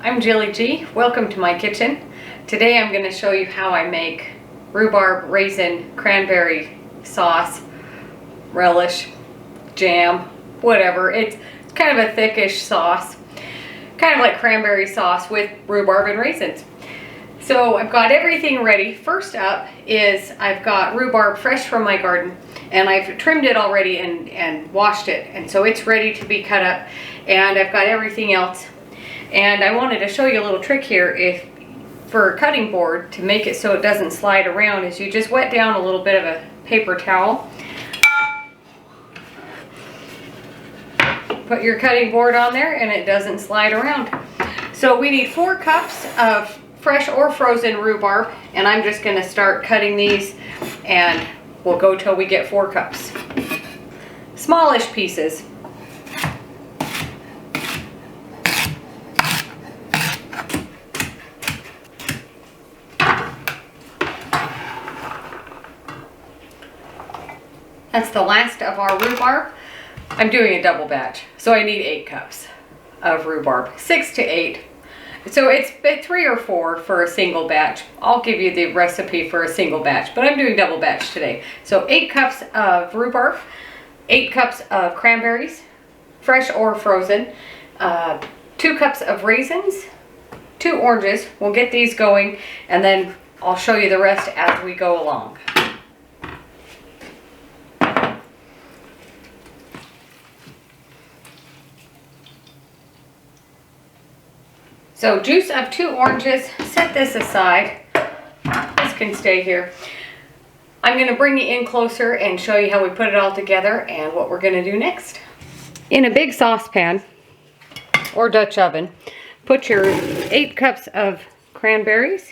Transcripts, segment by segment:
I'm Jilly G. Welcome to my kitchen. Today I'm going to show you how I make rhubarb raisin cranberry sauce, relish, jam, whatever. It's kind of a thickish sauce, kind of like cranberry sauce with rhubarb and raisins. So I've got everything ready. First up is I've got rhubarb fresh from my garden, and I've trimmed it already and washed it, and so it's ready to be cut up, and I've got everything else. And I wanted to show you a little trick here for a cutting board to make it so it doesn't slide around is you just wet down a little bit of a paper towel. Put your cutting board on there and it doesn't slide around. So we need 4 cups of fresh or frozen rhubarb, and I'm just going to start cutting these and we'll go till we get 4 cups. Smallish pieces. That's the last of our rhubarb. I'm doing a double batch, so I need 8 cups of rhubarb, 6 to 8. So it's 3 or 4 for a single batch. I'll give you the recipe for a single batch, but I'm doing double batch today. So 8 cups of rhubarb, 8 cups of cranberries, fresh or frozen, 2 cups of raisins, 2 oranges. We'll get these going, and then I'll show you the rest as we go along. So juice of 2 oranges, set this aside. This can stay here. I'm going to bring you in closer and show you how we put it all together and what we're going to do next. In a big saucepan or Dutch oven, put your 8 cups of cranberries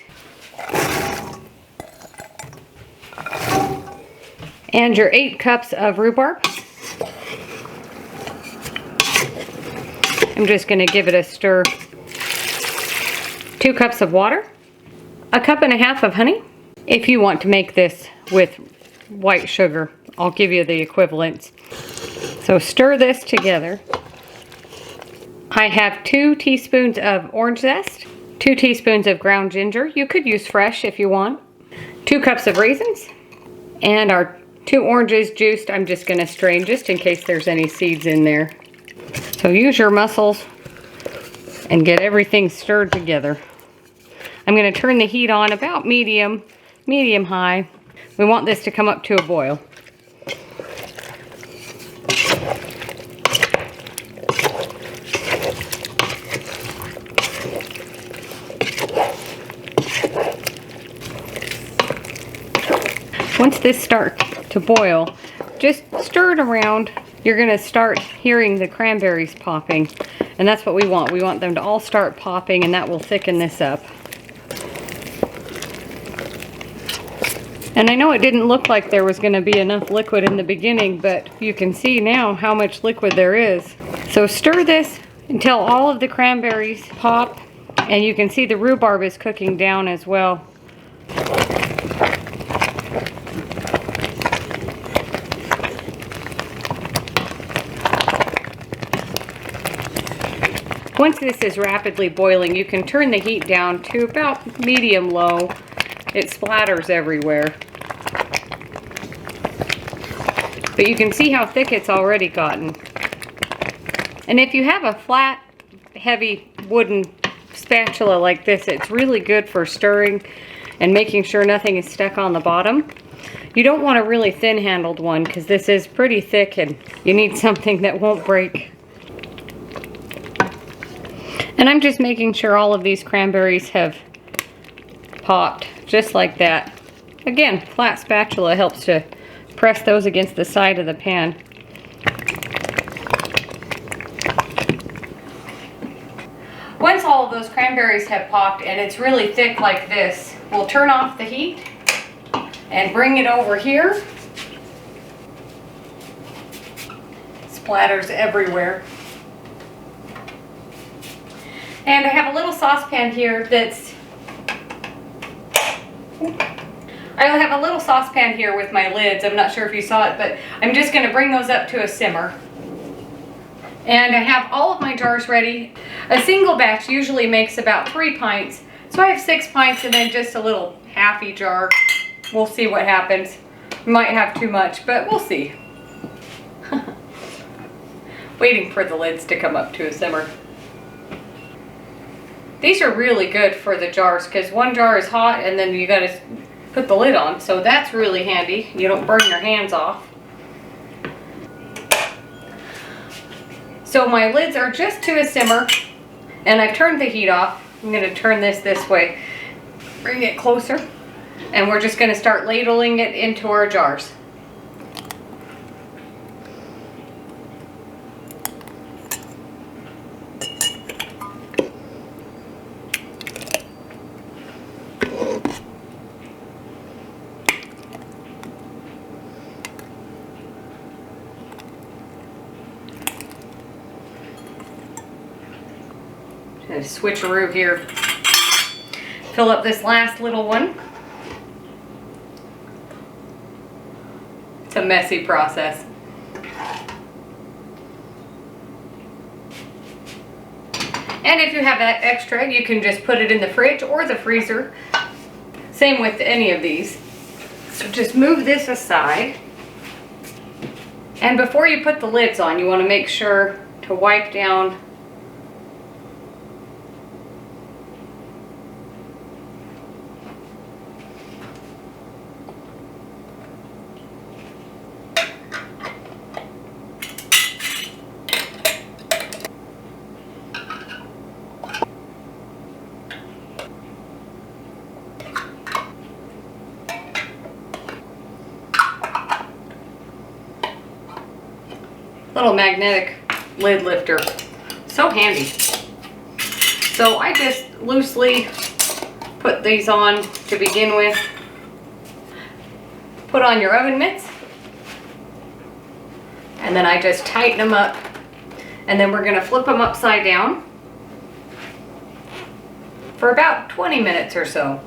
and your 8 cups of rhubarb. I'm just going to give it a stir. 2 cups of water, 1.5 cups of honey. If you want to make this with white sugar, I'll give you the equivalents. So stir this together. I have 2 teaspoons of orange zest, 2 teaspoons of ground ginger. You could use fresh if you want. 2 cups of raisins, and our 2 oranges juiced. I'm just going to strain just in case there's any seeds in there. So use your muscles and get everything stirred together. I'm going to turn the heat on about medium high. We want this to come up to a boil. Once this starts to boil, just stir it around. You're going to start hearing the cranberries popping, and that's what we want. We want them to all start popping, and that will thicken this up. And I know it didn't look like there was going to be enough liquid in the beginning, but you can see now how much liquid there is. So stir this until all of the cranberries pop, and you can see the rhubarb is cooking down as well. Once this is rapidly boiling, you can turn the heat down to about medium-low. It splatters everywhere. But you can see how thick it's already gotten. And if you have a flat, heavy wooden spatula like this, it's really good for stirring and making sure nothing is stuck on the bottom. You don't want a really thin-handled one because this is pretty thick and you need something that won't break. And I'm just making sure all of these cranberries have popped just like that. Again, flat spatula helps to press those against the side of the pan. Once all of those cranberries have popped and it's really thick like this, we'll turn off the heat and bring it over here. Splatters everywhere. And I have a little saucepan here I have a little saucepan here with my lids. I'm not sure if you saw it, but I'm just going to bring those up to a simmer. And I have all of my jars ready. A single batch usually makes about 3 pints. So I have 6 pints and then just a little halfy jar. We'll see what happens. Might have too much, but we'll see. Waiting for the lids to come up to a simmer. These are really good for the jars because one jar is hot and then you gotta put the lid on. So that's really handy. You don't burn your hands off. So my lids are just to a simmer and I've turned the heat off. I'm gonna turn this way, bring it closer, and we're just gonna start ladling it into our jars. Gonna switcheroo here. Fill up this last little one. It's a messy process. And if you have that extra, you can just put it in the fridge or the freezer. Same with any of these. So just move this aside. And before you put the lids on, you want to make sure to wipe down little magnetic lid lifter. So handy. So I just loosely put these on to begin with. Put on your oven mitts. And then I just tighten them up. And then we're gonna flip them upside down for about 20 minutes or so.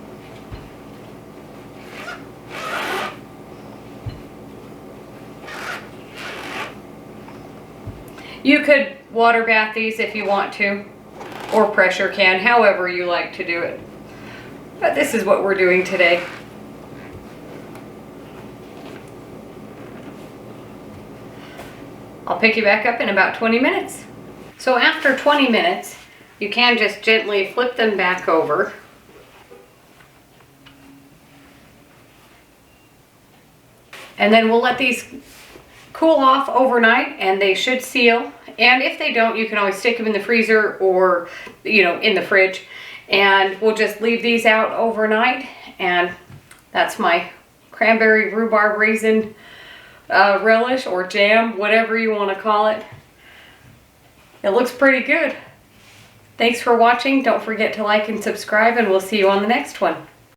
You could water bath these if you want to, or pressure can, however you like to do it. But this is what we're doing today. I'll pick you back up in about 20 minutes. So after 20 minutes, you can just gently flip them back over. And then we'll let these cool off overnight and they should seal. And if they don't, you can always stick them in the freezer or, in the fridge. And we'll just leave these out overnight. And that's my cranberry rhubarb raisin relish or jam, whatever you want to call it. It looks pretty good. Thanks for watching. Don't forget to like and subscribe, and we'll see you on the next one.